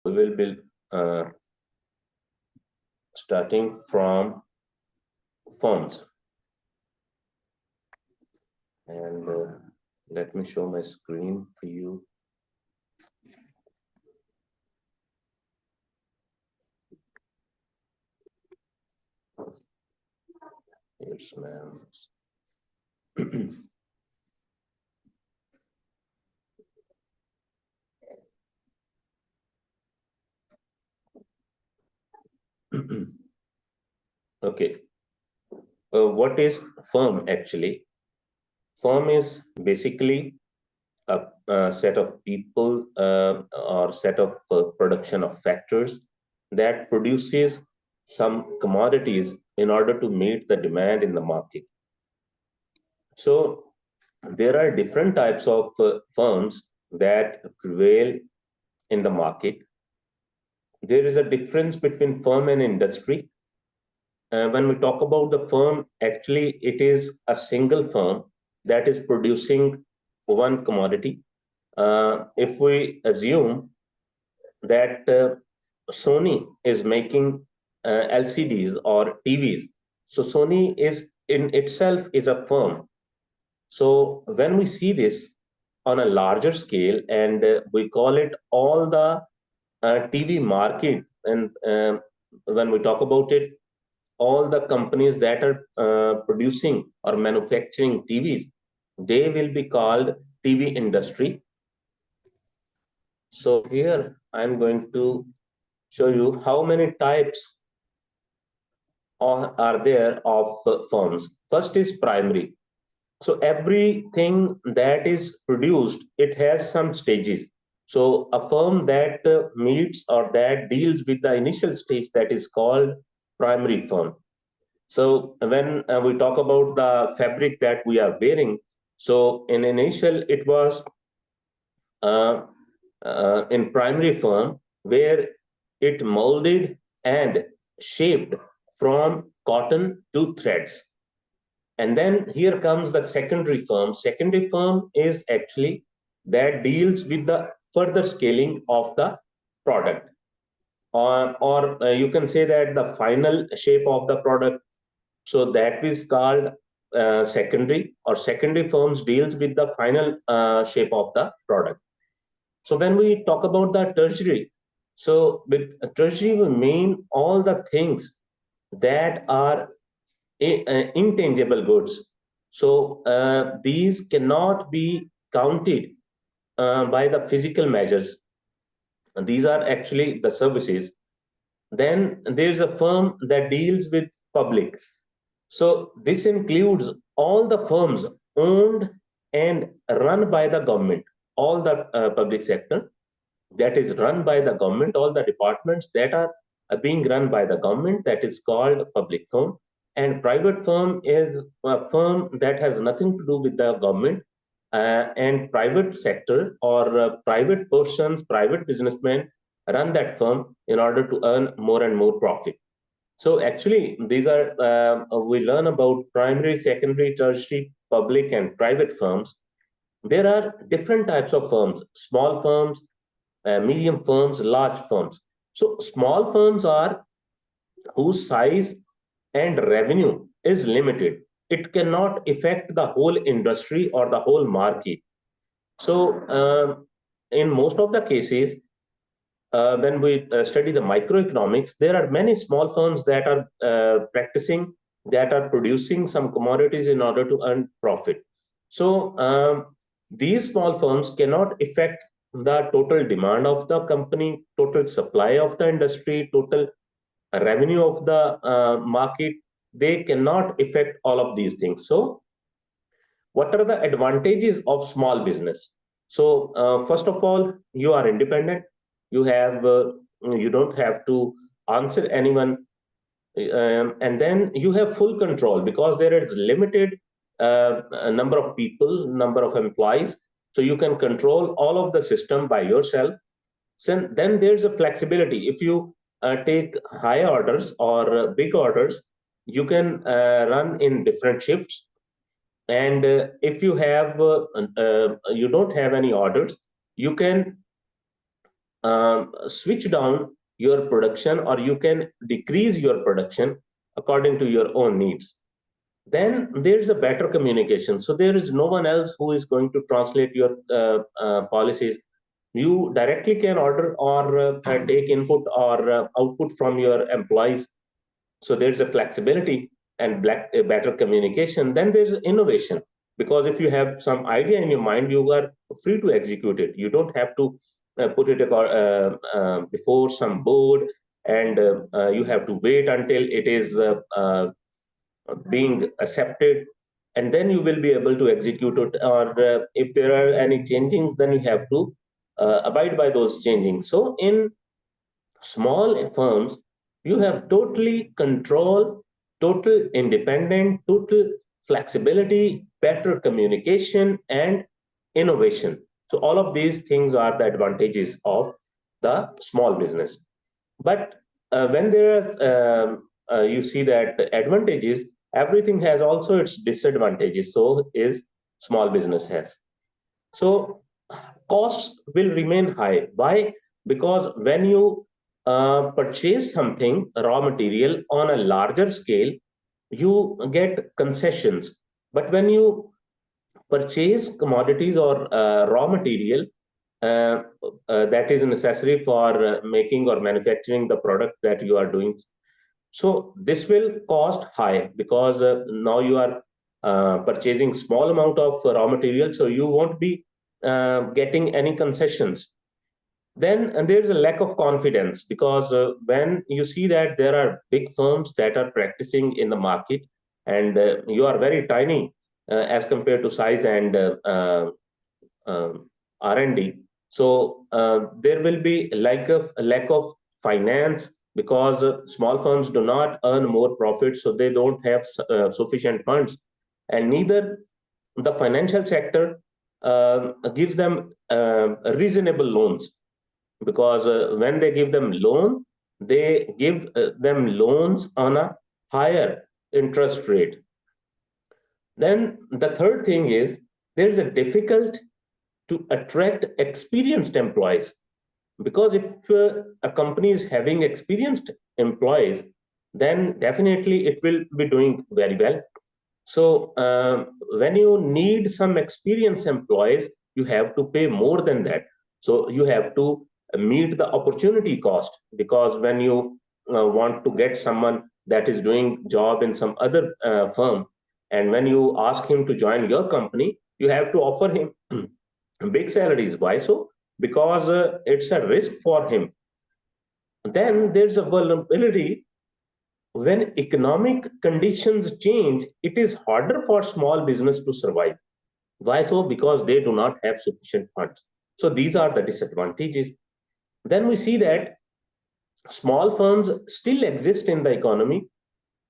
We will be starting from firms. And let me show my screen for you. Yes, ma'am. Okay. What is firm actually? Firm is basically a set of people or set of production of factors that produces some commodities in order to meet the demand in the market. So there are different types of firms that prevail in the market. There is a difference between firm and industry. When we talk about the firm, actually it is a single firm that is producing one commodity. If we assume that Sony is making LCDs or TVs, so Sony is in itself is a firm. So when we see this on a larger scale, and we call it all the TV market, and when we talk about it, all the companies that are producing or manufacturing TVs, they will be called TV industry. So here I'm going to show you how many types are there of firms. First is primary. So everything that is produced, it has some stages. So a firm that meets or that deals with the initial stage, that is called primary firm. So when we talk about the fabric that we are wearing, so in initial it was uh, in primary form where it molded and shaped from cotton to threads. And then here comes the secondary firm. Secondary firm is actually that deals with the further scaling of the product. Or you can say that the final shape of the product. So that is called secondary, or secondary firms deals with the final shape of the product. So when we talk about the tertiary, so with tertiary we mean all the things that are intangible goods. So these cannot be counted by the physical measures. These are actually the services. Then there's a firm that deals with public. So this includes all the firms owned and run by the government, all the public sector that is run by the government, all the departments that are being run by the government, that is called public firm. And private firm is a firm that has nothing to do with the government, and private sector or private persons, private businessmen run that firm in order to earn more and more profit. So actually, these are we learn about primary, secondary, tertiary, public, and private firms. There are different types of firms: small firms, medium firms, large firms. So small firms are whose size and revenue is limited. It cannot affect the whole industry or the whole market. So in most of the cases, when we study the microeconomics, there are many small firms that are practicing, that are producing some commodities in order to earn profit. So these small firms cannot affect the total demand of the company, total supply of the industry, total revenue of the market. They cannot affect all of these things. So what are the advantages of small business? So first of all, you are independent. You don't have to answer anyone, and then you have full control because there is limited number of people, number of employees, so you can control all of the system by yourself. So then there's a flexibility. If you take high orders or big orders, you can run in different shifts. And if you have you don't have any orders, you can switch down your production, or you can decrease your production according to your own needs. Then there's a better communication. So there is no one else who is going to translate your policies. You directly can order or take input or output from your employees. So there's a flexibility and better communication. Then there's innovation, because if you have some idea in your mind, you are free to execute it. You don't have to put it before some board, and you have to wait until it is being accepted, and then you will be able to execute it. Or if there are any changings, then you have to abide by those changings. So in small firms, you have totally control, total independent, total flexibility, better communication, and innovation. So all of these things are the advantages of the small business. But when there are, you see that advantages, everything has also its disadvantages. So is small business has. So costs will remain high. Why? Because when you purchase something, raw material, on a larger scale, you get concessions. But when you purchase commodities or raw material uh, that is necessary for making or manufacturing the product that you are doing, so this will cost high, because now you are purchasing small amount of raw material, so you won't be getting any concessions. Then and there's a lack of confidence, because when you see that there are big firms that are practicing in the market, and you are very tiny as compared to size and R&D. So there will be lack of finance, because small firms do not earn more profit, so they don't have sufficient funds, and neither the financial sector gives them reasonable loans, because when they give them loan, they give them loans on a higher interest rate. Then the third thing is, there's a difficult to attract experienced employees, because if a company is having experienced employees, then definitely it will be doing very well. So when you need some experienced employees, you have to pay more than that. So you have to meet the opportunity cost, because when you want to get someone that is doing job in some other firm, and when you ask him to join your company, you have to offer him big salaries. Why so? Because it's a risk for him. Then there's a vulnerability. When economic conditions change, it is harder for small business to survive. Why so? Because they do not have sufficient funds. So these are the disadvantages. Then we see that small firms still exist in the economy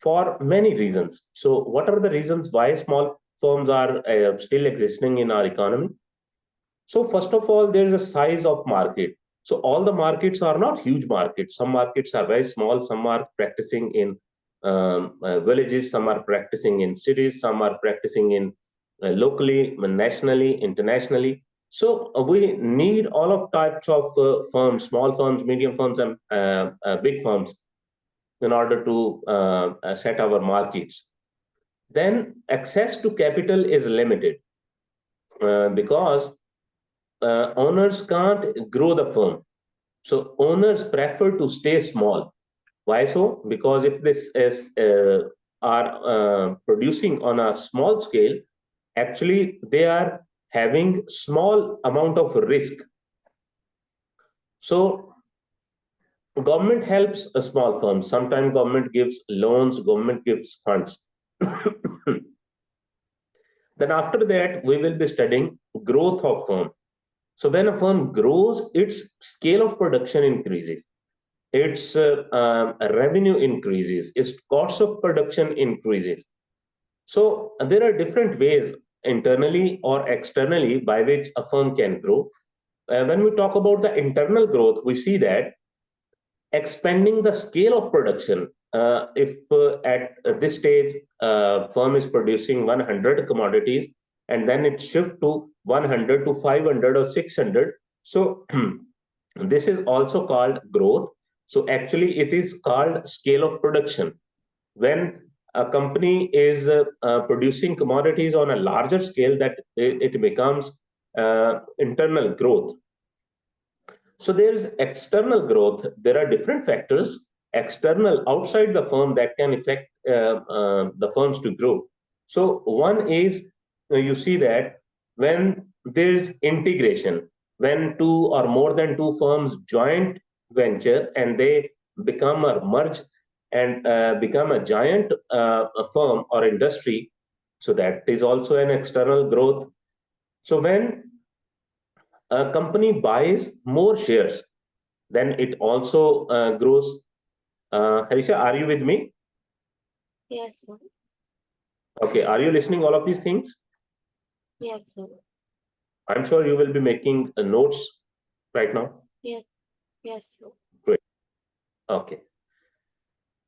for many reasons. So what are the reasons why small firms are still existing in our economy? So first of all, there is a size of market. So all the markets are not huge markets. Some markets are very small. Some are practicing in villages. Some are practicing in cities. Some are practicing in locally, nationally, internationally. So we need all of types of firms, small firms, medium firms, and big firms, in order to set our markets. Then access to capital is limited, because owners can't grow the firm. So owners prefer to stay small. Why so? Because if this is are producing on a small scale, actually they are having small amount of risk. So government helps a small firm. Sometimes government gives loans, government gives funds. Then after that, we will be studying growth of firm. So when a firm grows, its scale of production increases, its revenue increases, its cost of production increases. So there are different ways, internally or externally, by which a firm can grow. When we talk about the internal growth, we see that expanding the scale of production. If at this stage, firm is producing 100 commodities, and then it shift to 100 to 500 or 600. So This is also called growth. So actually, it is called scale of production. When a company is producing commodities on a larger scale, that it becomes internal growth. So there is external growth. There are different factors external outside the firm that can affect the firms to grow. So one is, you see that when there is integration, when two or more than two firms joint venture and they become a merge and become a giant firm or industry, so that is also an external growth. So when a company buys more shares, then it also grows. Harisha, are you with me? Yes, sir. Okay, are you listening all of these things? Yes, sir. I'm sure you will be making notes right now. Yes, yes, sir. Great. Okay.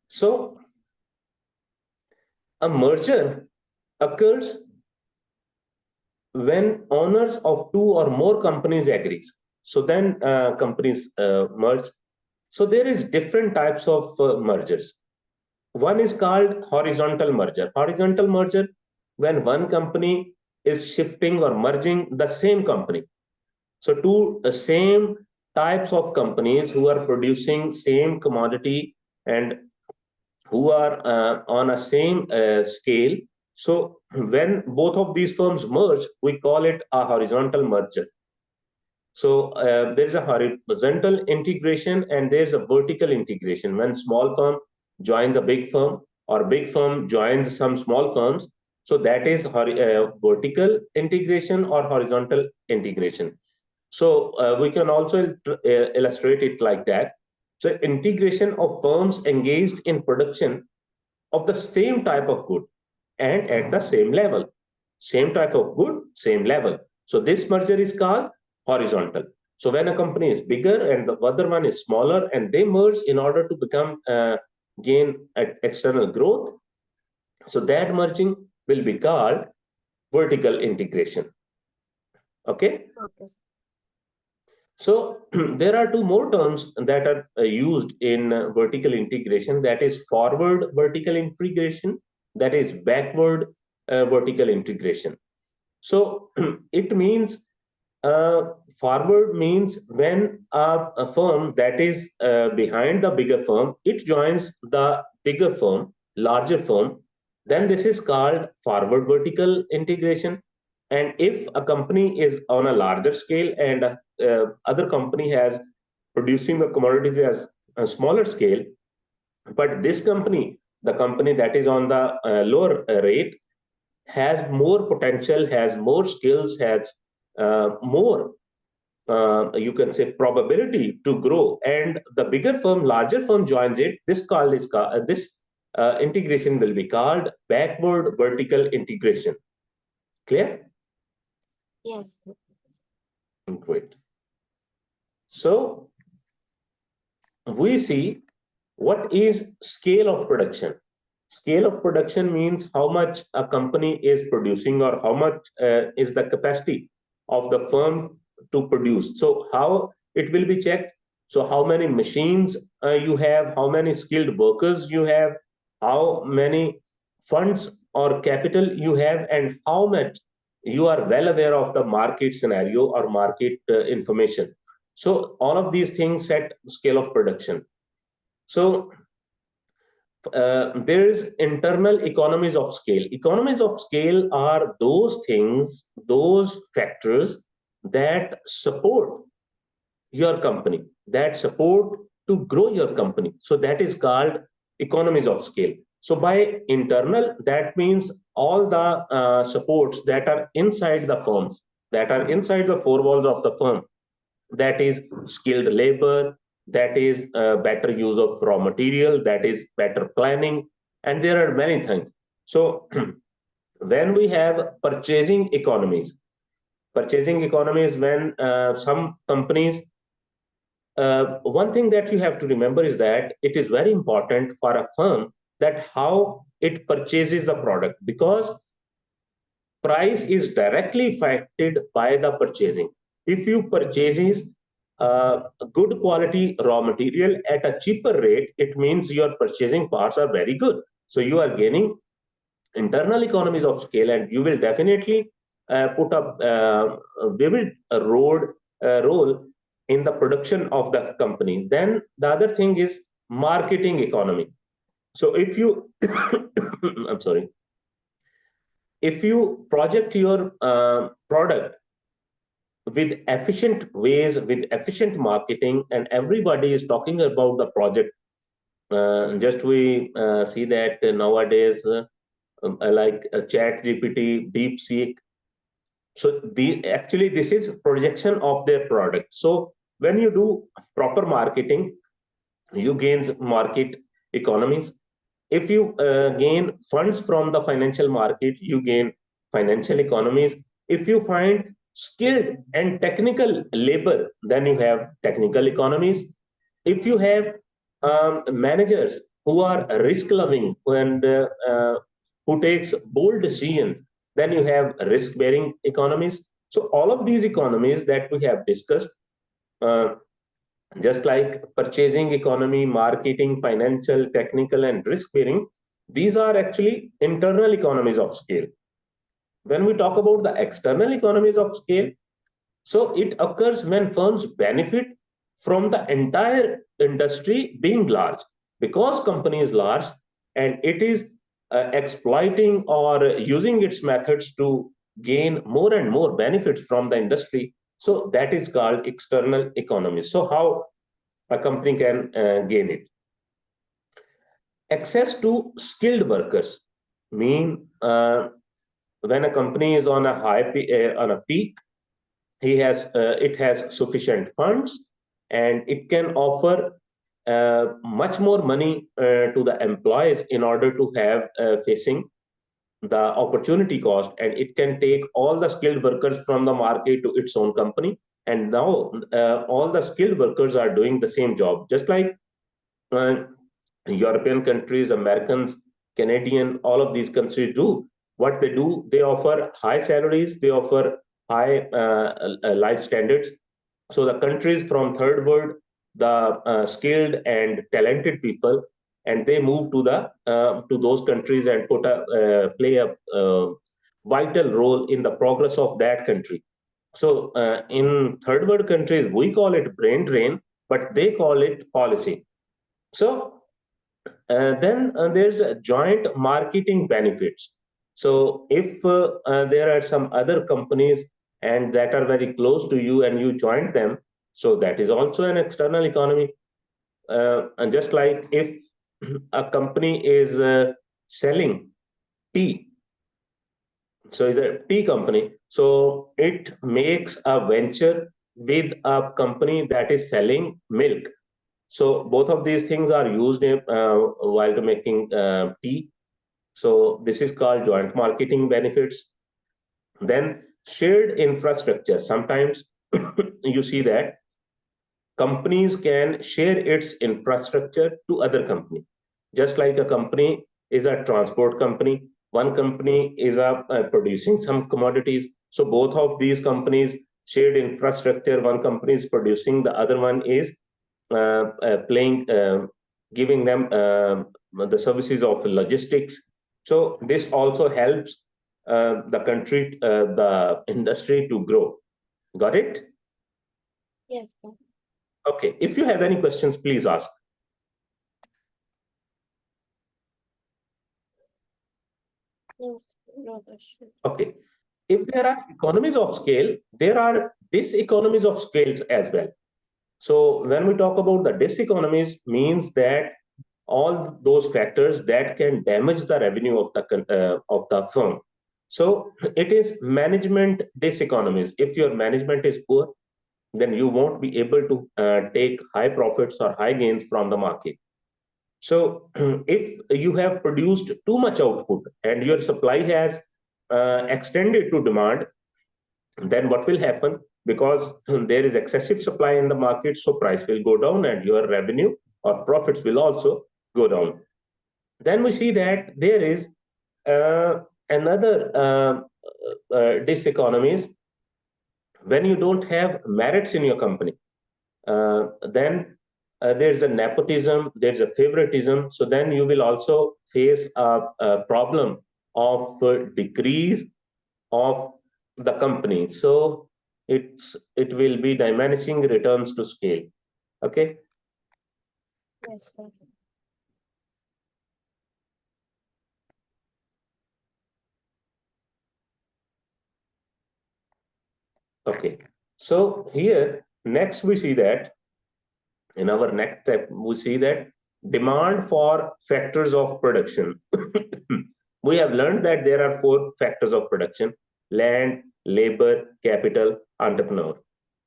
So a merger occurs when owners of two or more companies agrees. So then companies merge. So there is different types of mergers. One is called horizontal merger. Horizontal merger, when one company is shifting or merging the same company. So two same types of companies who are producing same commodity and who are on a same scale. So when both of these firms merge, we call it a horizontal merger. So there is a horizontal integration and there's a vertical integration. When small firm joins a big firm or big firm joins some small firms, so that is vertical integration or horizontal integration. So we can also illustrate it like that. So integration of firms engaged in production of the same type of good and at the same level. Same type of good, same level. So this merger is called horizontal. So when a company is bigger and the other one is smaller and they merge in order to become gain external growth, so that merging will be called vertical integration. Okay. Okay. So there are two more terms that are used in vertical integration. That is forward vertical integration. That is backward vertical integration. So it means forward means when a firm that is behind the bigger firm, it joins the bigger firm, larger firm, then this is called forward vertical integration. And if a company is on a larger scale and other company has producing the commodities as a smaller scale, but this company, the company that is on the lower rate, has more potential, has more skills, has more, you can say, probability to grow, and the bigger firm, larger firm joins it. This integration will be called backward vertical integration. Clear? Yes, sir. Great. So we see what is scale of production. Scale of production means how much a company is producing or how much is the capacity of the firm to produce. So how it will be checked? So how many machines you have, how many skilled workers you have, how many funds or capital you have, and how much you are well aware of the market scenario or market information. So all of these things set scale of production. So there is internal economies of scale. Economies of scale are those things, those factors that support your company, that support to grow your company. So that is called economies of scale. So by internal, that means all the supports that are inside the firms, that are inside the four walls of the firm. That is skilled labor, that is better use of raw material, that is better planning, and there are many things. So when we have purchasing economies, when some companies, one thing that you have to remember is that it is very important for a firm that how it purchases the product, because price is directly affected by the purchasing. If you purchases good quality raw material at a cheaper rate, it means your purchasing parts are very good. So you are gaining internal economies of scale, and you will definitely put up we will role in the production of the company. Then the other thing is marketing economy. So if you I'm sorry, if you project your product with efficient ways, with efficient marketing, and everybody is talking about the project, just we see that nowadays like chat gpt, deep seek. So the actually this is projection of their product. So when you do proper marketing, you gain market economies. If you gain funds from the financial market, you gain financial economies. If you find skilled and technical labor, then you have technical economies. If you have managers who are risk loving and who takes bold decisions, then you have risk bearing economies. So all of these economies that we have discussed, uh, just like purchasing economy, marketing, financial, technical, and risk bearing, these are actually internal economies of scale. When we talk about the external economies of scale, so it occurs when firms benefit from the entire industry being large. Because company is large and it is exploiting or using its methods to gain more and more benefits from the industry. So that is called external economy. So how a company can gain it? Access to skilled workers mean when a company is on a on a peak, he has it has sufficient funds, and it can offer much more money to the employees in order to have facing the opportunity cost, and it can take all the skilled workers from the market to its own company. And now all the skilled workers are doing the same job, just like uh, European countries, Americans, Canadian, all of these countries do. What they do, they offer high salaries, they offer high life standards. So the countries from third world, the skilled and talented people, and they move to those countries and play a vital role in the progress of that country. So in third world countries, we call it brain drain, but they call it policy. So then there's joint marketing benefits. So if there are some other companies and that are very close to you and you join them, so that is also an external economy. And just like if a company is selling tea, so it's a tea company, so it makes a venture with a company that is selling milk. So both of these things are used while making tea. So this is called joint marketing benefits. Then shared infrastructure. Sometimes you see that companies can share its infrastructure to other company. Just like a company is a transport company, one company is producing some commodities. So both of these companies shared infrastructure. One company is producing, the other one is playing, giving them the services of logistics. So this also helps the industry to grow. Got it? Yes, sir. Okay. If you have any questions, please ask. Yes, no question. Okay. If there are economies of scale, there are diseconomies of scales as well. So when we talk about the diseconomies, means that all those factors that can damage the revenue of the firm. So it is management diseconomies. If your management is poor, then you won't be able to take high profits or high gains from the market. So if you have produced too much output and your supply has extended to demand, then what will happen? Because there is excessive supply in the market, so price will go down and your revenue or profits will also go down. Then we see that there is uh, another diseconomies when you don't have merits in your company. then there's a nepotism, there's a favoritism. So then you will also face a problem of decrease of the company. So it will be diminishing returns to scale. Okay. Yes, sir. Okay. So here next we see that in our next step we see that demand for factors of production. We have learned that there are four factors of production: land, labor, capital, entrepreneur.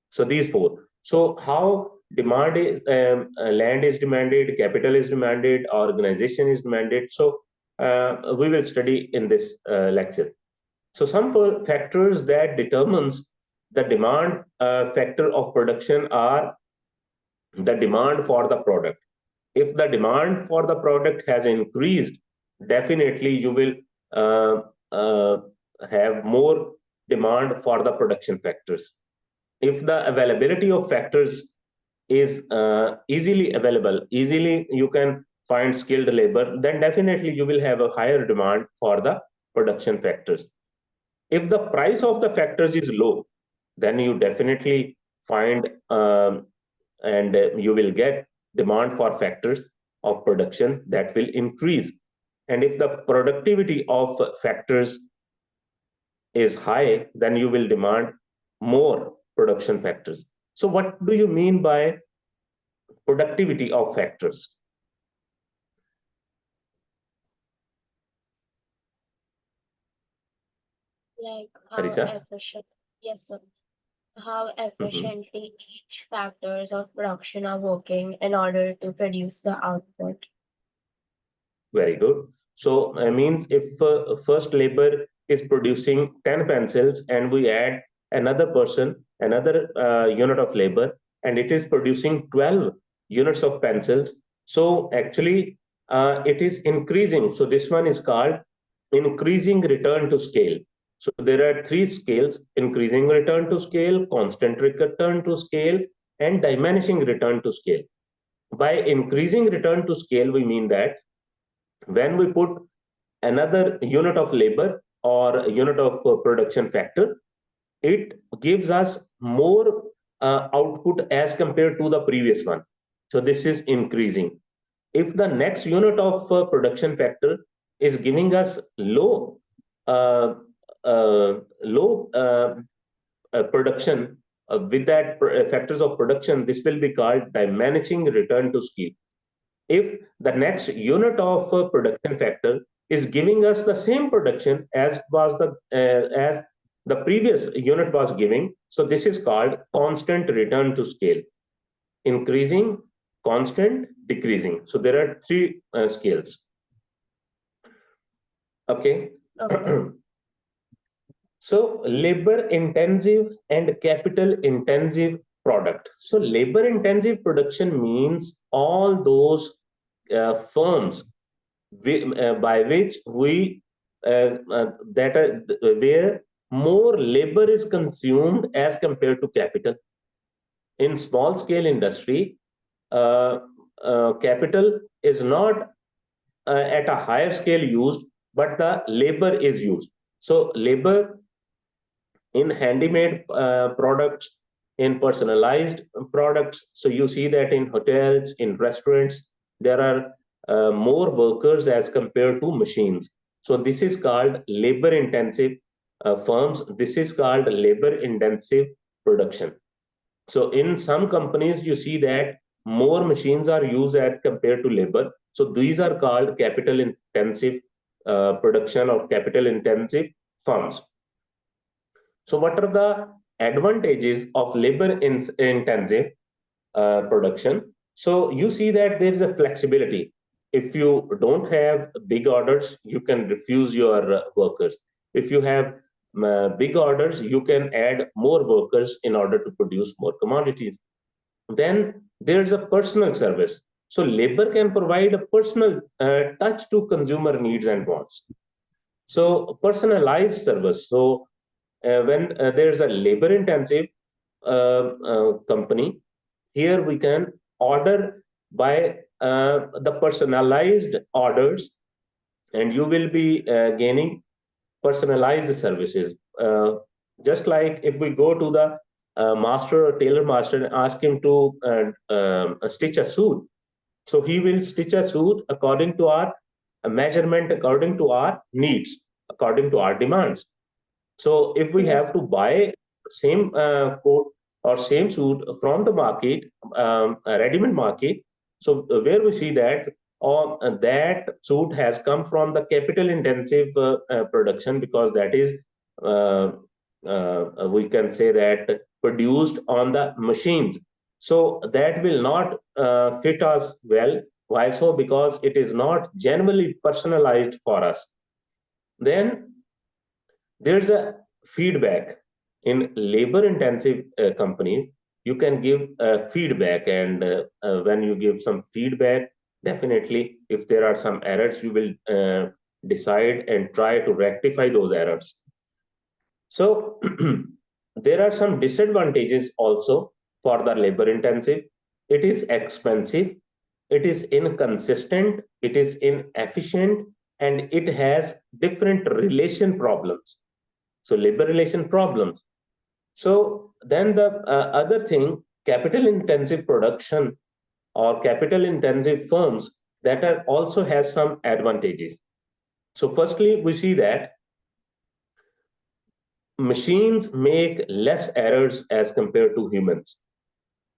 So these four. So how demand is land is demanded, capital is demanded, organization is demanded. So we will study in this lecture. So some factors that determines the demand factor of production are the demand for the product. If the demand for the product has increased, definitely you will uh, uh, have more demand for the production factors. If the availability of factors is easily available, easily you can find skilled labor, then definitely you will have a higher demand for the production factors. If the price of the factors is low, then you definitely find and you will get demand for factors of production that will increase. And if the productivity of factors is high, then you will demand more production factors. So what do you mean by productivity of factors? Like how Harisa? efficient, yes, sir. How Mhm. efficiently each factors of production are working in order to produce the output. Very good. So means if first labor is producing 10 pencils and we add another person, another unit of labor, and it is producing 12 units of pencils. So actually it is increasing. So this one is called increasing return to scale. So there are three scales: increasing return to scale, constant return to scale, and diminishing return to scale. By increasing return to scale, we mean that when we put another unit of labor or unit of production factor, it gives us more output as compared to the previous one. So this is increasing. If the next unit of production factor is giving us uh, low production with that factors of production, this will be called diminishing return to scale. If the next unit of production factor is giving us the same production as the previous unit was giving, so this is called constant return to scale: increasing, constant, decreasing. So there are three scales. Okay. Okay. So labor intensive and capital intensive product. So labor intensive production means all those firms by which we that are where more labor is consumed as compared to capital. In small scale industry, uh, capital is not at a higher scale used, but the labor is used. So labor in handmade products, in personalized products. So you see that in hotels, in restaurants, there are more workers as compared to machines. So this is called labor intensive firms. This is called labor intensive production. So in some companies, you see that more machines are used as compared to labor. So these are called capital intensive production or capital intensive firms. So, what are the advantages of labor intensive production? So, you see that there is a flexibility. If you don't have big orders, you can refuse your workers. If you have big orders, you can add more workers in order to produce more commodities. Then there's a personal service. So, labor can provide a personal touch to consumer needs and wants. So, personalized service. So, when there's a labor intensive company, Here we can order by the personalized orders, and you will be gaining personalized services. Just like if we go to the master or tailor master and ask him to stitch a suit, so he will stitch a suit according to our measurement, according to our needs, according to our demands. So if we have Yes. to buy same coat or same suit from the market, a ready-made market, so where we see that or that suit has come from the capital intensive production, because that is uh, we can say that produced on the machines. So that will not fit us well. Why so? Because it is not genuinely personalized for us. Then there's a feedback in labor intensive companies. You can give feedback, and when you give some feedback, definitely if there are some errors, you will decide and try to rectify those errors. So there are some disadvantages also for the labor intensive. It is expensive, it is inconsistent, it is inefficient, and it has different relation problems. So labor relation problems. So then the other thing, capital intensive production or capital intensive firms, that are also has some advantages. So firstly, we see that machines make less errors as compared to humans,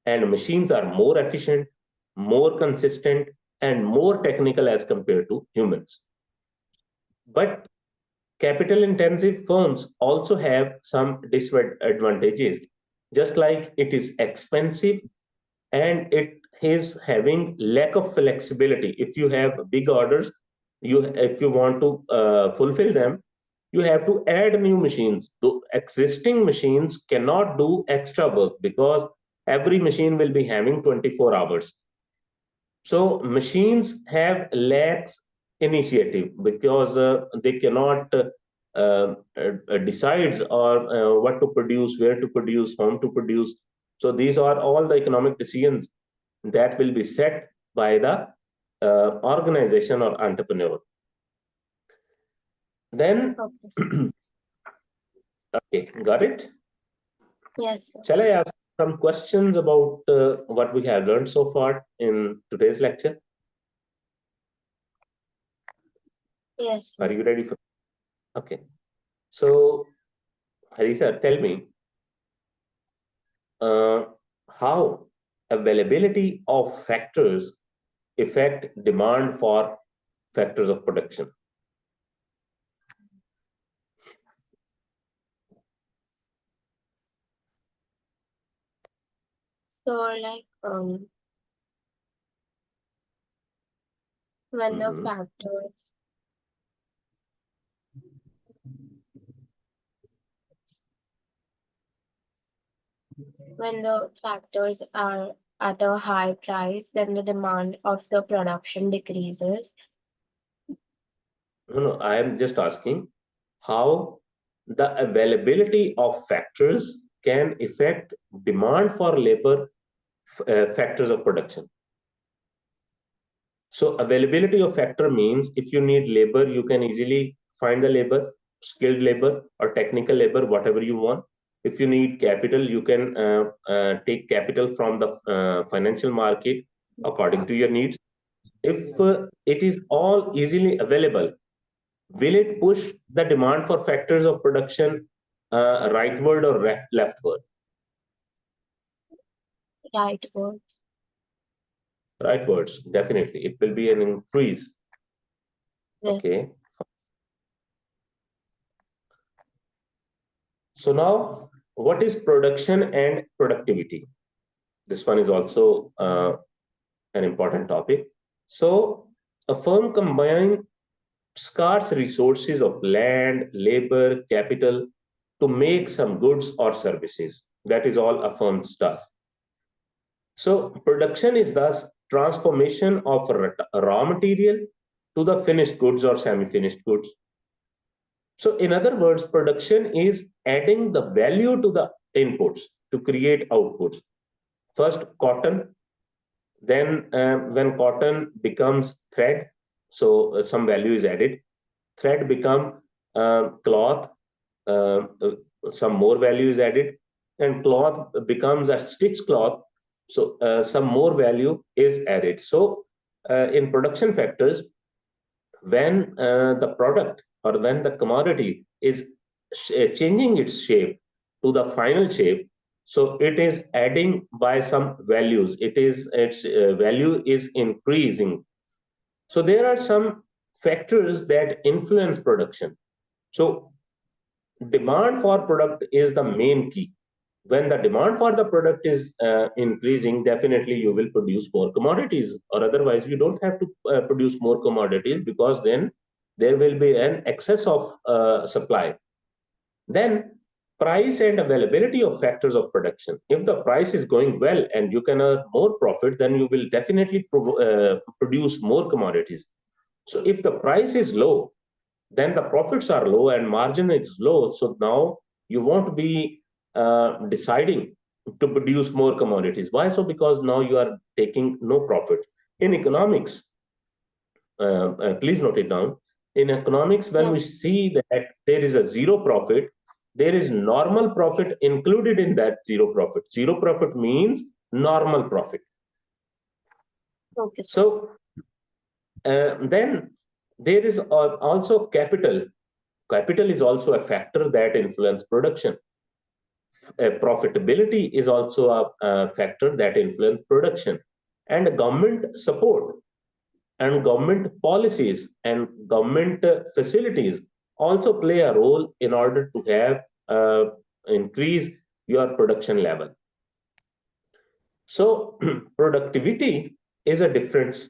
and machines are more efficient, more consistent, and more technical as compared to humans. But capital intensive firms also have some disadvantages. Just like it is expensive and it is having lack of flexibility. If you have big orders, if you want to fulfill them, you have to add new machines. The existing machines cannot do extra work because every machine will be having 24 hours. So machines have lacks initiative because they cannot decides or what to produce, where to produce, whom to produce. So these are all the economic decisions that will be set by the organization or entrepreneur. Then, Okay, sir. okay, got it? Yes, sir. Shall I ask some questions about what we have learned so far in today's lecture? Yes, Are sir. you ready for? Okay. So, Harisa, tell me uh, how availability of factors affect demand for factors of production. So like when the Mhm. factors when the factors are at a high price, then the demand of the production decreases. No, I am just asking how the availability of factors can affect demand for labor factors of production. So availability of factor means if you need labor, you can easily find the labor, skilled labor or technical labor, whatever you want. If you need capital, you can take capital from the financial market according to your needs. If it is all easily available, will it push the demand for factors of production rightward or leftward? Right words. Rightwards, definitely. It will be an increase. Yes. Okay. So now, what is production and productivity? This one is also an important topic. So a firm combines scarce resources of land, labor, capital to make some goods or services. That is all a firm does. So production is thus transformation of raw material to the finished goods or semi-finished goods. So in other words, production is adding the value to the inputs to create outputs. First, cotton. Then, when cotton becomes thread, so some value is added. Thread become cloth, uh, uh, some more value is added, and cloth becomes a stitched cloth, so some more value is added. So, in production factors, when the product or when the commodity is changing its shape to the final shape, so it is adding by some values, its value is increasing. So there are some factors that influence production. So demand for product is the main key. When the demand for the product is increasing, definitely you will produce more commodities, or otherwise you don't have to produce more commodities, because then there will be an excess of supply. Then price and availability of factors of production. If the price is going well and you can earn more profit, then you will definitely produce more commodities. So if the price is low, then the profits are low and margin is low. So now you won't be deciding to produce more commodities. Why? So because now you are taking no profit. In economics, please note it down. In economics, when Yes. we see that there is a zero profit, there is normal profit included in that zero profit. Zero profit means normal profit. Okay, sir. So then there is also capital. Capital is also a factor that influence production. Profitability is also a factor that influence production. And government support and government policies and government facilities also play a role in order to have increase your production level. So productivity is a difference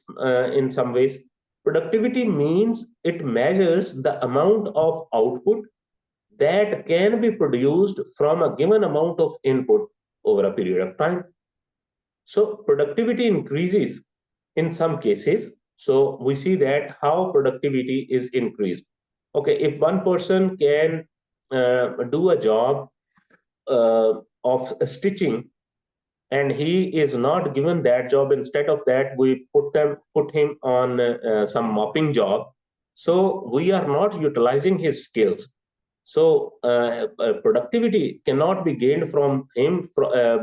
in some ways. Productivity means it measures the amount of output that can be produced from a given amount of input over a period of time. So productivity increases in some cases. So we see that how productivity is increased. Okay, if one person can do a job of stitching, and he is not given that job, instead of that we put him on some mopping job, so we are not utilizing his skills. So productivity cannot be gained from him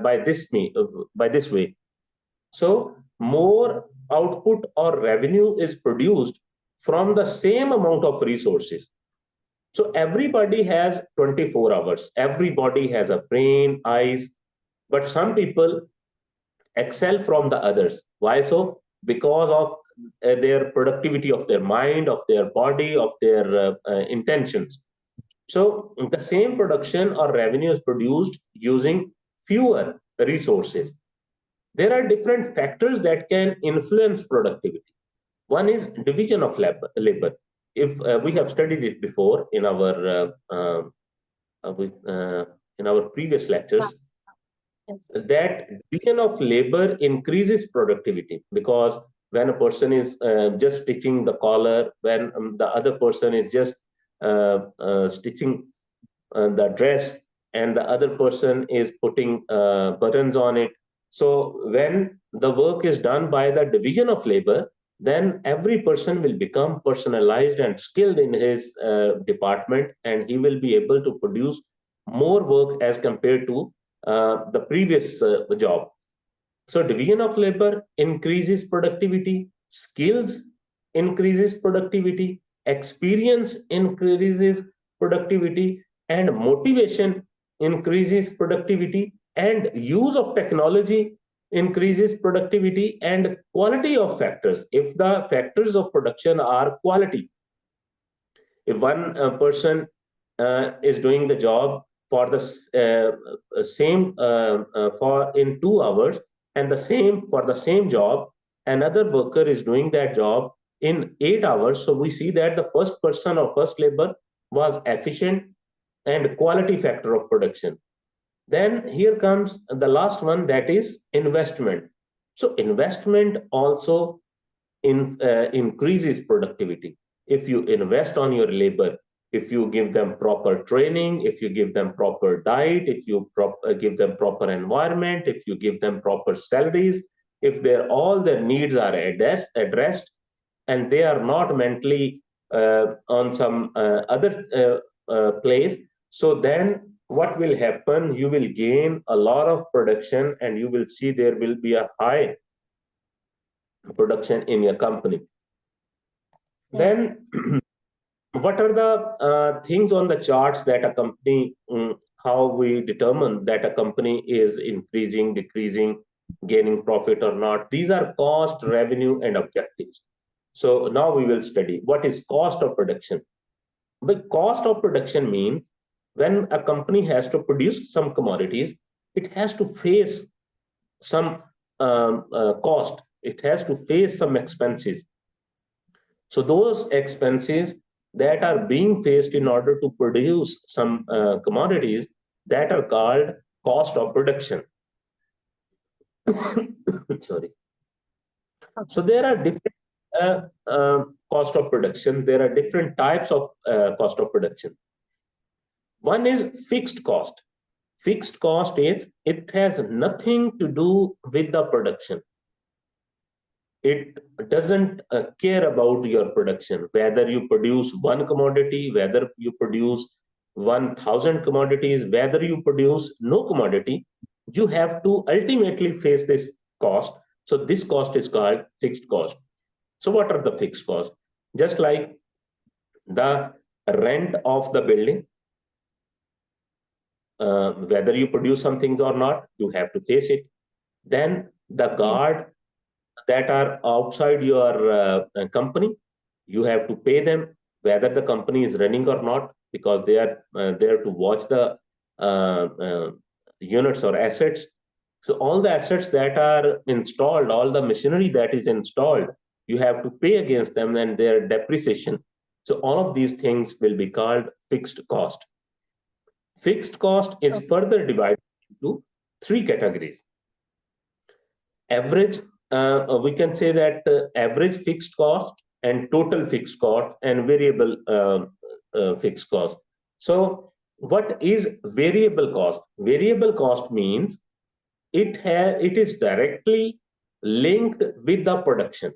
by this way. So more output or revenue is produced from the same amount of resources. So everybody has 24 hours. Everybody has a brain, eyes, but some people excel from the others. Why so? Because of their productivity of their mind, of their body, of their intentions. So the same production or revenue is produced using fewer resources. There are different factors that can influence productivity. One is division of labor. If we have studied it before with, in our previous Yeah. lectures, Yes. that division of labor increases productivity, because when a person is just stitching the collar, when the other person is just stitching the dress, and the other person is putting buttons on it. So when the work is done by the division of labor, then every person will become personalized and skilled in his department, and he will be able to produce more work as compared to the previous job. So division of labor increases productivity, skills increases productivity, experience increases productivity, and motivation increases productivity, and use of technology increases productivity, and quality of factors. If the factors of production are quality, if one person is doing the job for the same for in 2 hours, and the same for the same job, another worker is doing that job in 8 hours, so we see that the first person or first labor was efficient and quality factor of production. Then here comes the last one, that is investment. So investment also increases productivity. If you invest on your labor, if you give them proper training, if you give them proper diet, if you give them proper environment, if you give them proper salaries, if all their needs are addressed, and they are not mentally on some other place, so then what will happen? You will gain a lot of production, and you will see there will be a high production in your company. Yes. Then what are the things on the charts that a company, how we determine that a company is increasing, decreasing, gaining profit or not? These are cost, revenue, and objectives. So now we will study what is cost of production. But cost of production means when a company has to produce some commodities, it has to face some cost, it has to face some expenses. So those expenses that are being faced in order to produce some commodities, that are called cost of production. Sorry. So there are different cost of production. There are different types of cost of production. One is fixed cost. Fixed cost is, it has nothing to do with the production. It doesn't care about your production, whether you produce one commodity, whether you produce 1,000 commodities, whether you produce no commodity, you have to ultimately face this cost. So this cost is called fixed cost. So what are the fixed costs? Just like the rent of the building, whether you produce some things or not, you have to face it. Then the guard that are outside your company, you have to pay them whether the company is running or not, because they are there to watch the units or assets. So all the assets that are installed, all the machinery that is installed, you have to pay against them and their depreciation. So all of these things will be called fixed cost. Fixed cost is further divided into three categories. Average, we can say that average fixed cost and total fixed cost and variable fixed cost. So what is variable cost? Variable cost means it is directly linked with the production.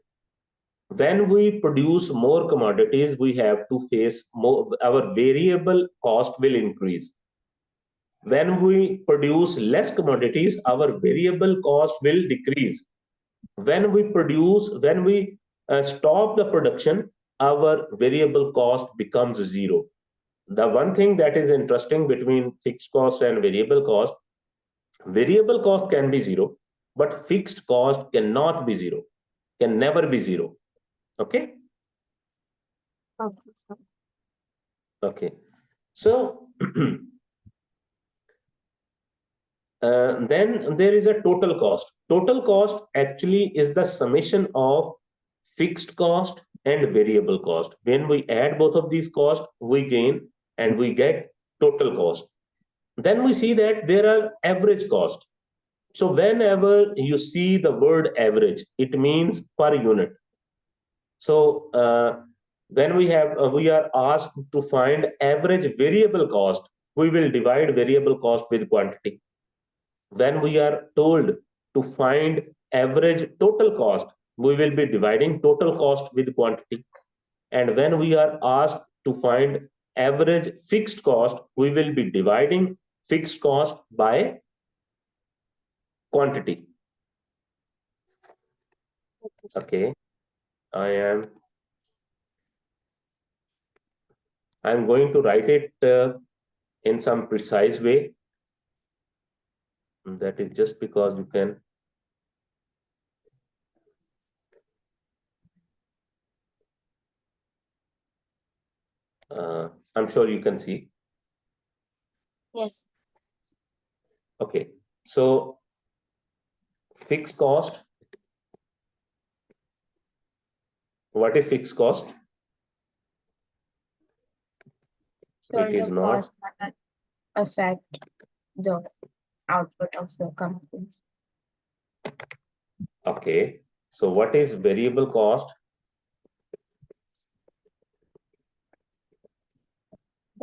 When we produce more commodities, we have to face more, our variable cost will increase. When we produce less commodities, our variable cost will decrease. When we stop the production, our variable cost becomes zero. The one thing that is interesting between fixed cost and variable cost can be zero, but fixed cost cannot be zero, can never be zero. Okay? Okay. Okay. So then there is a total cost. Total cost actually is the summation of fixed cost and variable cost. When we add both of these costs, we gain and we get total cost. Then we see that there are average cost. So whenever you see the word average, it means per unit. So when we are asked to find average variable cost, we will divide variable cost with quantity. When we are told to find average total cost, we will be dividing total cost with quantity. And when we are asked to find average fixed cost, we will be dividing fixed cost by quantity. Okay, I'm going to write it in some precise way. That is just because you can I'm sure you can see. Yes. Okay, so fixed cost. What is fixed cost? So It is the not. costs that affect the output of the company. Okay, so what is variable cost?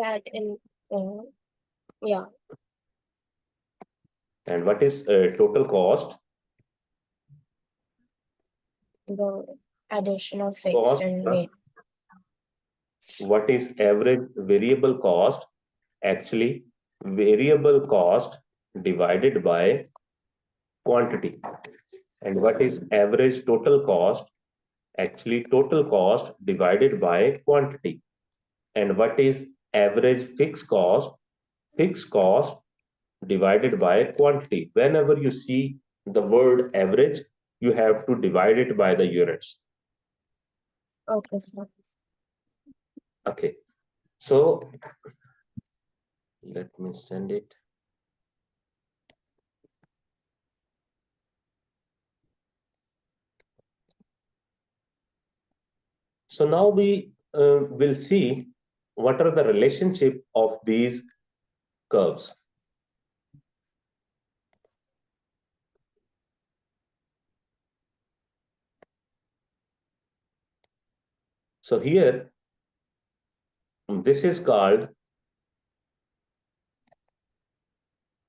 that in uh, yeah, And what is total cost? the addition of fixed Cost. and rate. What is average variable cost? Actually, variable cost divided by quantity. And what is average total cost? Actually, total cost divided by quantity. And what is average fixed cost? Fixed cost divided by quantity. Whenever you see the word average, you have to divide it by the units. Okay, sir. Okay, so let me send it. So now we will see what are the relationship of these curves. So here, this is called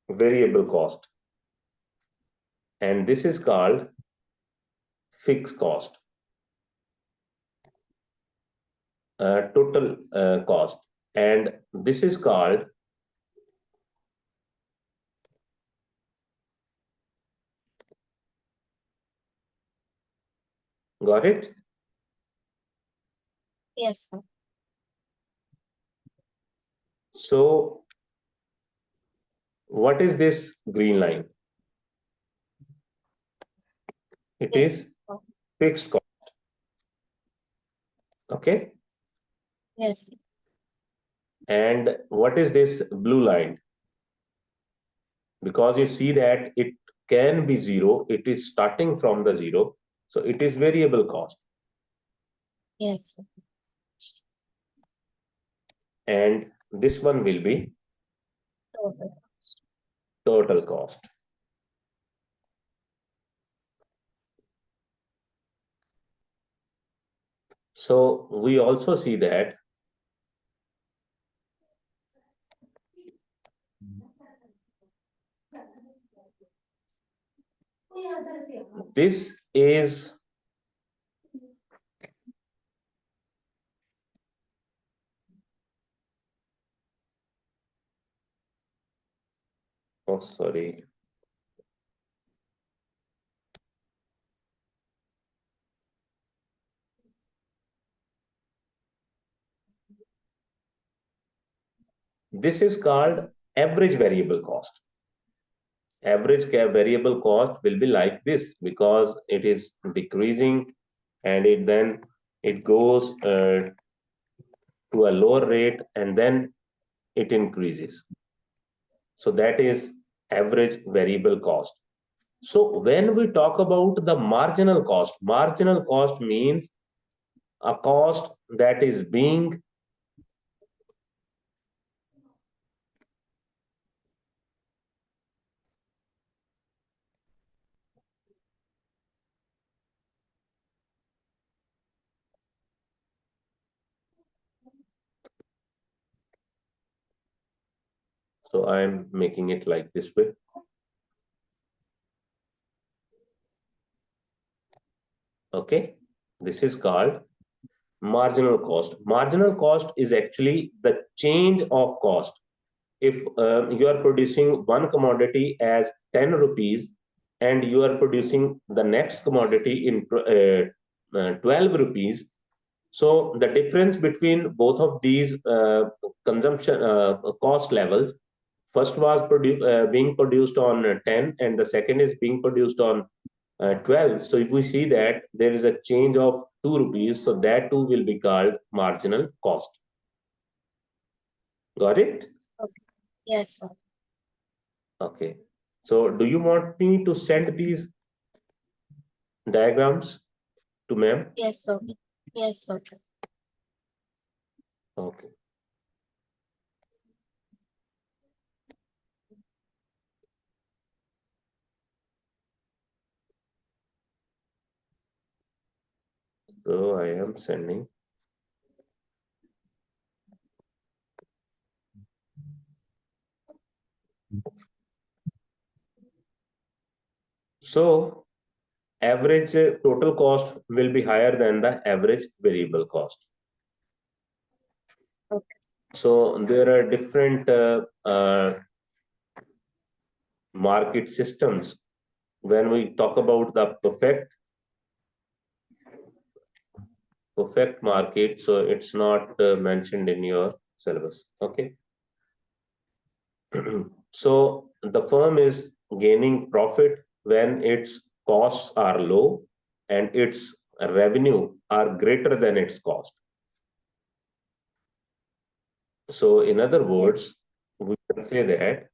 variable cost, and this is called fixed cost, total cost, and this is called got it. Yes, sir. So what is this green line? It Yes, is sir. fixed cost. Okay. Yes, And what is this blue line? Because you see that it can be zero, it is starting from the zero, so it is variable cost. yes, sir. And this one will be Total cost. total cost. So we also see that this is oh sorry, this is called average variable cost. Average variable cost will be like this because it is decreasing, and it then it goes to a lower rate and then it increases. So that is average variable cost. So when we talk about the marginal cost means a cost that is being so I'm making it like this way. Okay, this is called marginal cost. Marginal cost is actually the change of cost. If you are producing one commodity as 10 rupees and you are producing the next commodity in 12 rupees, so the difference between both of these consumption cost levels, first was being produced on 10 and the second is being produced on 12. So if we see that there is a change of 2 rupees, so that too will be called marginal cost. Got it? Okay. Yes, sir. Okay. So do you want me to send these diagrams to ma'am? Yes, sir. Yes, sir. Okay. So I am sending. So average total cost will be higher than the average variable cost. Okay. So there are different market systems. When we talk about the perfect market, so it's not mentioned in your syllabus. Okay. So the firm is gaining profit when its costs are low and its revenue are greater than its cost. So in other Yes. words, we can say that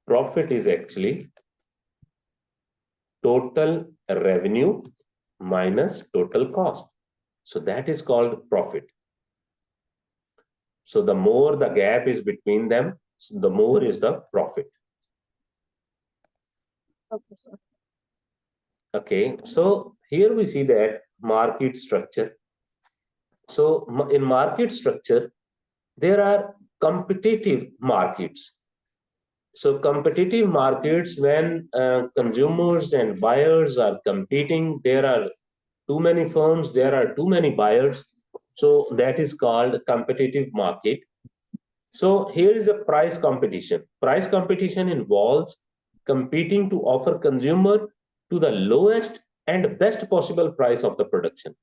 profit is actually total revenue minus total cost. So that is called profit. So the more the gap is between them, the more is the profit. Okay, sir. Okay, so here we see that market structure. So in market structure, there are competitive markets. So competitive markets, when consumers and buyers are competing, there are too many firms, there are too many buyers. So that is called competitive market. So here is a price competition. Price competition involves competing to offer consumer to the lowest and best possible price of the production.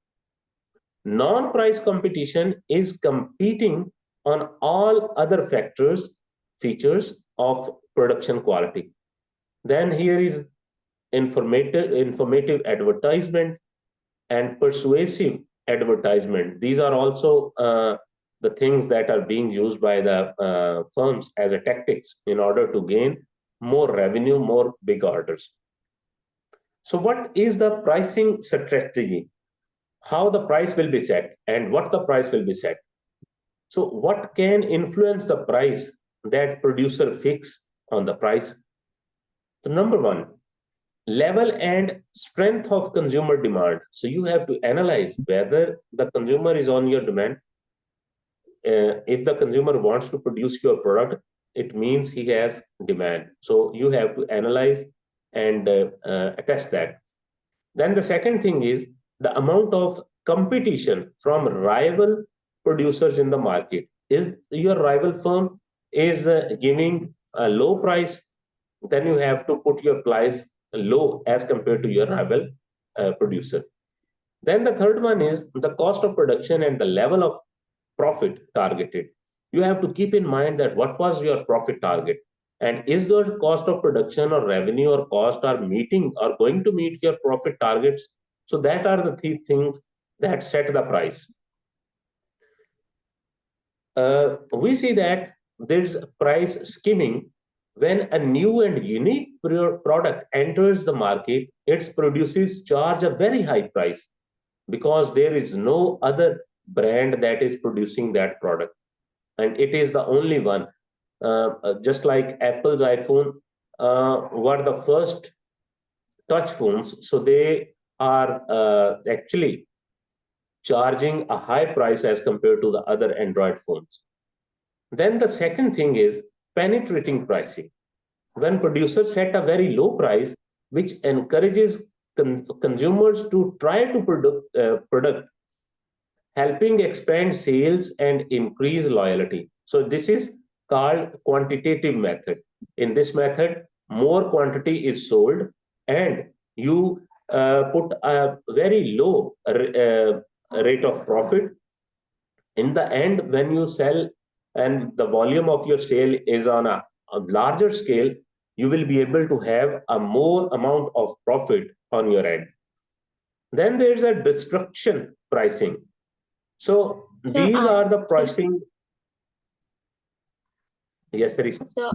Non-price competition is competing on all other features of production quality. Then here is informative advertisement and persuasive advertisement. These are also the things that are being used by the firms as a tactics in order to gain more revenue, more big orders. So what is the pricing strategy? How the price will be set and what the price will be set. So what can influence the price that producer fix on the price? So number one, level and strength of consumer demand. So you have to analyze whether the consumer is on your demand. If the consumer wants to produce your product, it means he has demand. So you have to analyze and attest that. Then the second thing is the amount of competition from rival producers in the market. Is your rival firm is giving a low price, then you have to put your price low as compared to your rival producer. Then the third one is the cost of production and the level of profit targeted. You have to keep in mind that what was your profit target, and is the cost of production or revenue or cost are meeting or going to meet your profit targets. So that are the three things that set the price. We see that there's price skimming. When a new and unique product enters the market, its producers charge a very high price because there is no other brand that is producing that product, and it is the only one. Just like Apple's iPhone were the first touch phones, so they are actually charging a high price as compared to the other Android phones. Then the second thing is penetrating pricing. When producers set a very low price, which encourages consumers to try to product, helping expand sales and increase loyalty. So this is called quantitative method. In this method, more quantity is sold and you put a very low rate of profit. In the end, when you sell and the volume of your sale is on a larger scale, you will be able to have a more amount of profit on your end. Then there's a destruction pricing. So So these I are the think pricing. Yes, there is so.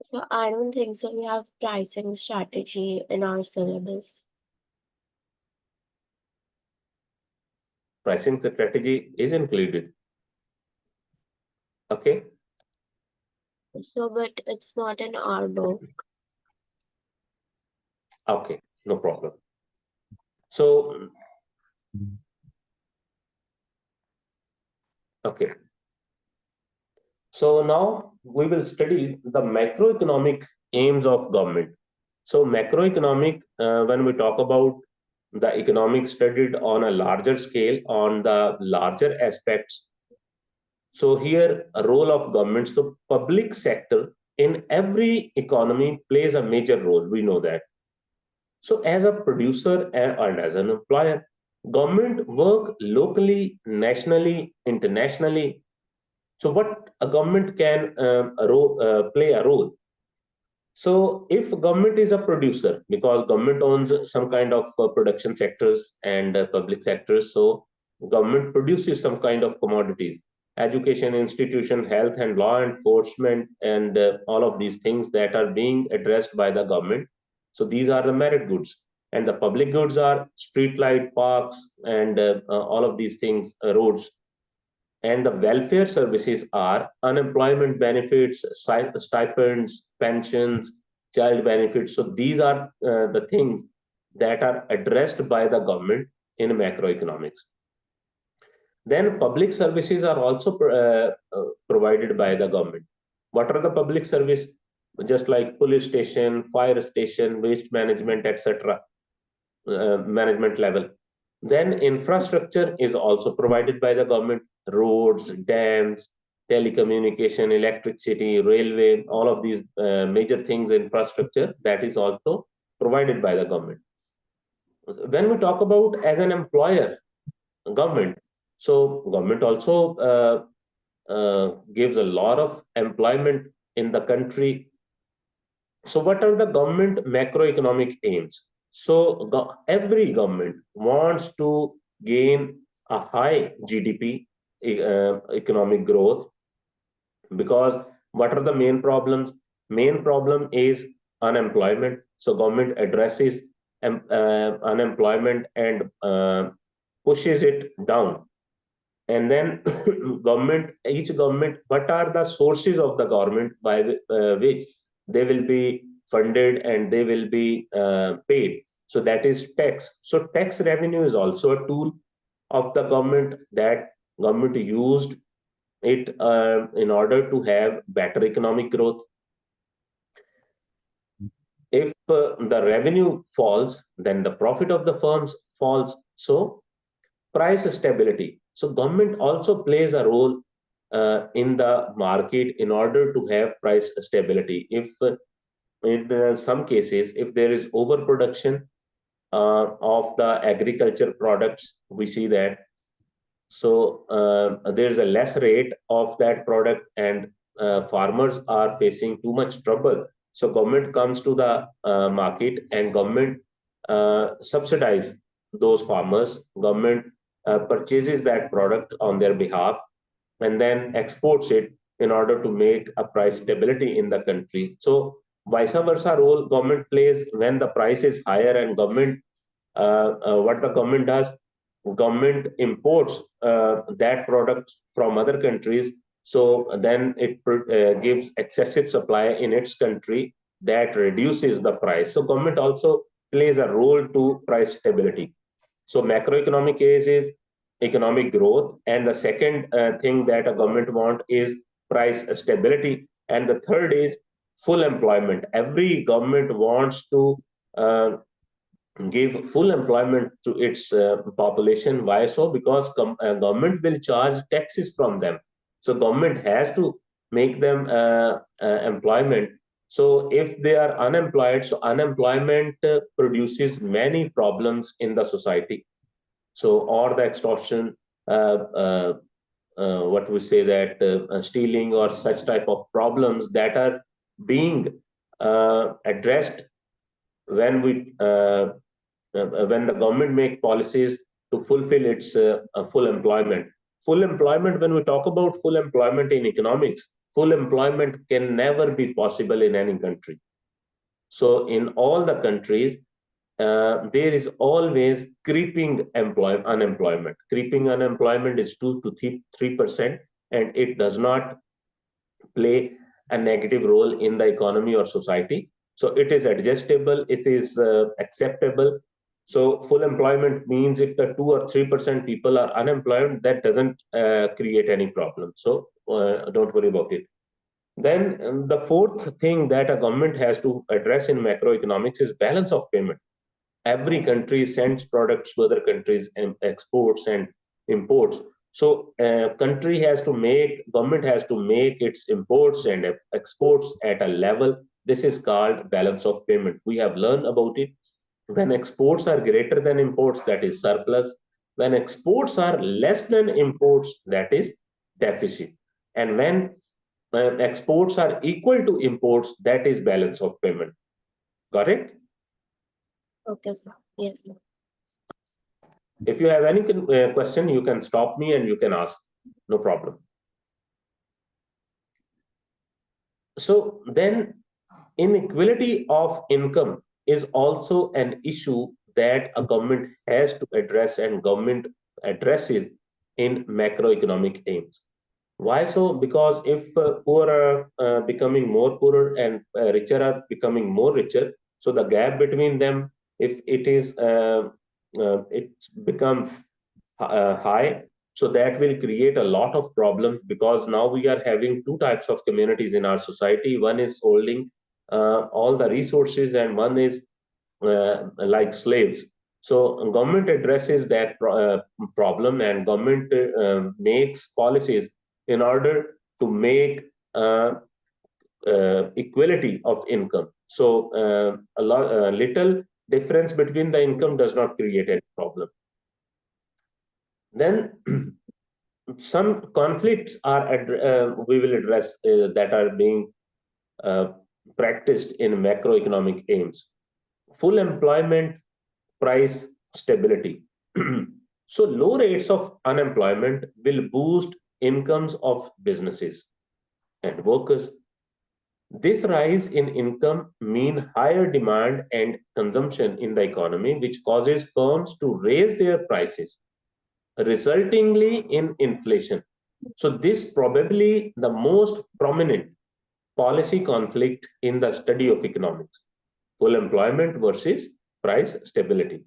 So I don't think so. We have pricing strategy in our syllabus. pricing strategy is included. Okay. So, but it's not in our book. Okay. No problem. So, okay. So now we will study the macroeconomic aims of government. So macroeconomic, when we talk about the economic studied on a larger scale, on the larger aspects. So here, a role of governments, the public sector in every economy plays a major role. We know that. So as a producer and as an employer, government work locally, nationally, internationally. So what a government can play a role. So if government is a producer, because government owns some kind of production sectors and public sectors, so government produces some kind of commodities, education institution, health and law enforcement, and all of these things that are being addressed by the government. So these are the merit goods, and the public goods are street light, parks, and all of these things, roads, and the welfare services are unemployment benefits, stipends, pensions, child benefits. So these are the things that are addressed by the government in macroeconomics. Then public services are also provided by the government. What are the public service? Just like police station, fire station, waste management, etc. Management level. Then infrastructure is also provided by the government, roads, dams, telecommunication, electricity, railway, all of these major things, infrastructure, that is also provided by the government. When we talk about as an employer, government, so government also gives a lot of employment in the country. So what are the government macroeconomic aims? So every government wants to gain a high GDP, economic growth, because what are the main problems? Main problem is unemployment. So government addresses unemployment and pushes it down. And then each government, what are the sources of the government by which they will be funded and they will be paid? So that is tax. So tax revenue is also a tool of the government that government used it in order to have better economic growth. If the revenue falls, then the profit of the firms falls. So price stability. So government also plays a role in the market in order to have price stability. If in some cases, if there is overproduction of the agriculture products, we see that. So there's a less rate of that product, and farmers are facing too much trouble. So government comes to the market and government subsidize those farmers. Government purchases that product on their behalf and then exports it in order to make a price stability in the country. So vice versa role government plays when the price is higher, and government what the government does, government imports that product from other countries. So then it gives excessive supply in its country that reduces the price. So government also plays a role to price stability. So macroeconomic case is economic growth, and the second thing that a government want is price stability, and the third is full employment. Every government wants to give full employment to its population. Why so? Because government will charge taxes from them. So government has to make them employment. So if they are unemployed, so unemployment produces many problems in the society. So or the extortion, what we say that stealing or such type of problems that are being addressed when we when the government make policies to fulfill its full employment. Full employment, when we talk about full employment in economics, full employment can never be possible in any country. So in all the countries, there is always creeping unemployment. Creeping unemployment is 2 to 3%, and it does not play a negative role in the economy or society. So it is adjustable, it is acceptable. So full employment means if the 2 or 3% people are unemployed, that doesn't create any problem. So don't worry about it. Then the fourth thing that a government has to address in macroeconomics is balance of payment. Every country sends products to other countries and exports and imports. So government has to make its imports and exports at a level. This is called balance of payment. We have learned about it. When exports are greater than imports, that is surplus. When exports are less than imports, that is deficit. And when exports are equal to imports, that is balance of payment. Got it? Okay, sir. Yes, sir. If you have any question, you can stop me and you can ask. No problem. So then inequality of income is also an issue that a government has to address and government addresses in macroeconomic aims. Why so? Because if poor are becoming more poorer and richer are becoming more richer, so the gap between them, if it becomes high, so that will create a lot of problems, because now we are having two types of communities in our society. One is holding all the resources, and one is like slaves. So government addresses that problem, and government makes policies in order to make equality of income. So little difference between the income does not create any problem. Then some conflicts are we will address that are being uh, practiced in macroeconomic aims. Full employment, price stability. So low rates of unemployment will boost incomes of businesses and workers. This rise in income mean higher demand and consumption in the economy, which causes firms to raise their prices, resultingly in inflation. So this probably the most prominent policy conflict in the study of economics: full employment versus price stability.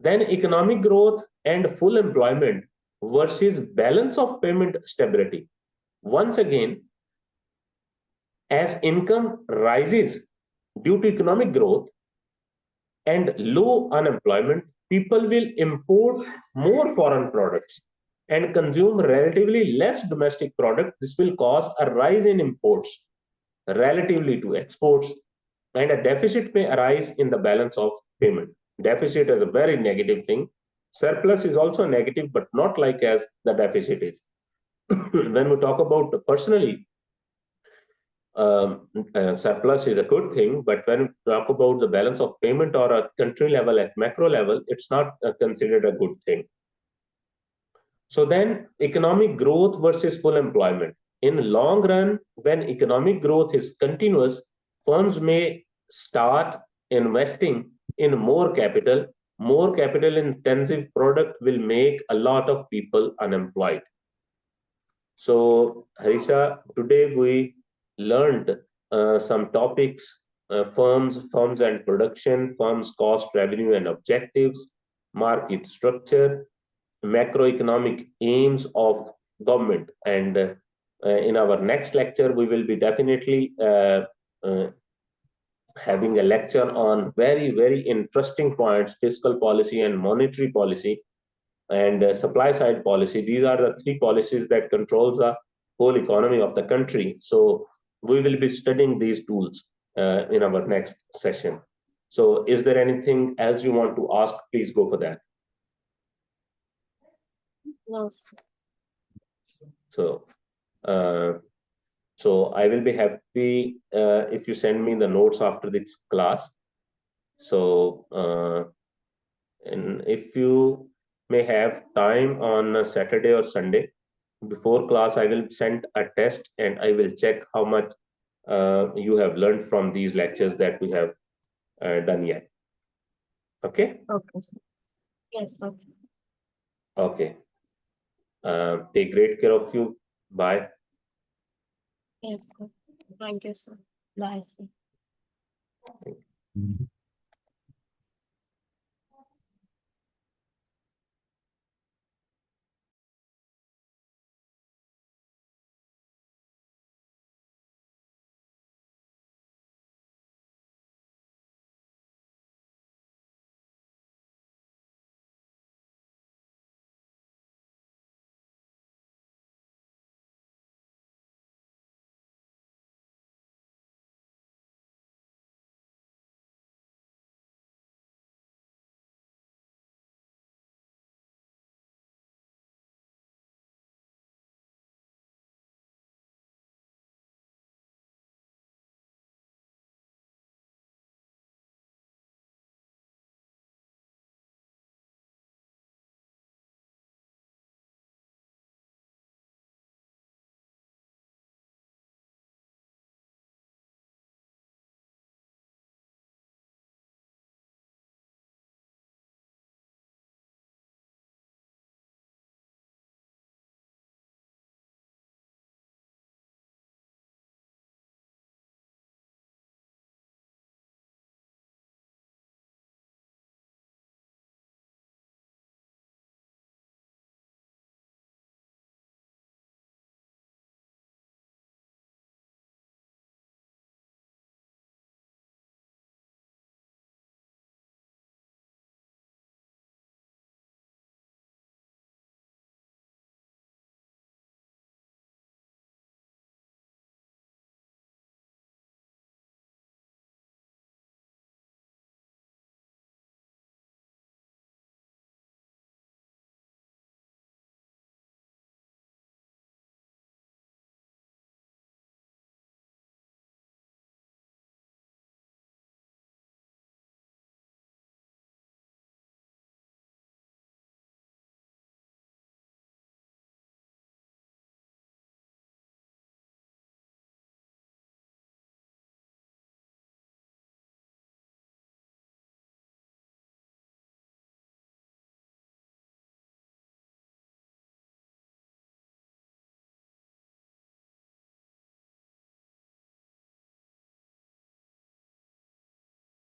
Then economic growth and full employment versus balance of payment stability. Once again, as income rises due to economic growth and low unemployment, people will import more foreign products and consume relatively less domestic product. This will cause a rise in imports relatively to exports, and a deficit may arise in the balance of payment. Deficit is a very negative thing. Surplus is also negative, but not like as the deficit is. When we talk about personally, surplus is a good thing, but when we talk about the balance of payment or a country level, at macro level, it's not considered a good thing. So then economic growth versus full employment. In long run, when economic growth is continuous, firms may start investing in more capital. More capital intensive product will make a lot of people unemployed. So Harisha, today we learned some topics: firms and production, firms cost, revenue and objectives, market structure, macroeconomic aims of government. And in our next lecture, we will be definitely having a lecture on very, very interesting points: fiscal policy and monetary policy and supply side policy. These are the three policies that controls the whole economy of the country. So we will be studying these tools in our next session. So is there anything else you want to ask? Please go for that. No, So uh, so I will be happy if you send me the notes after this class. So and if you may have time on a Saturday or Sunday before class, I will send a test and I will check how much you have learned from these lectures that we have done yet. Okay? okay, sir. Yes, sir. Okay. Take great care of you. Bye. Yes, sir. Thank you, sir. Bye, sir.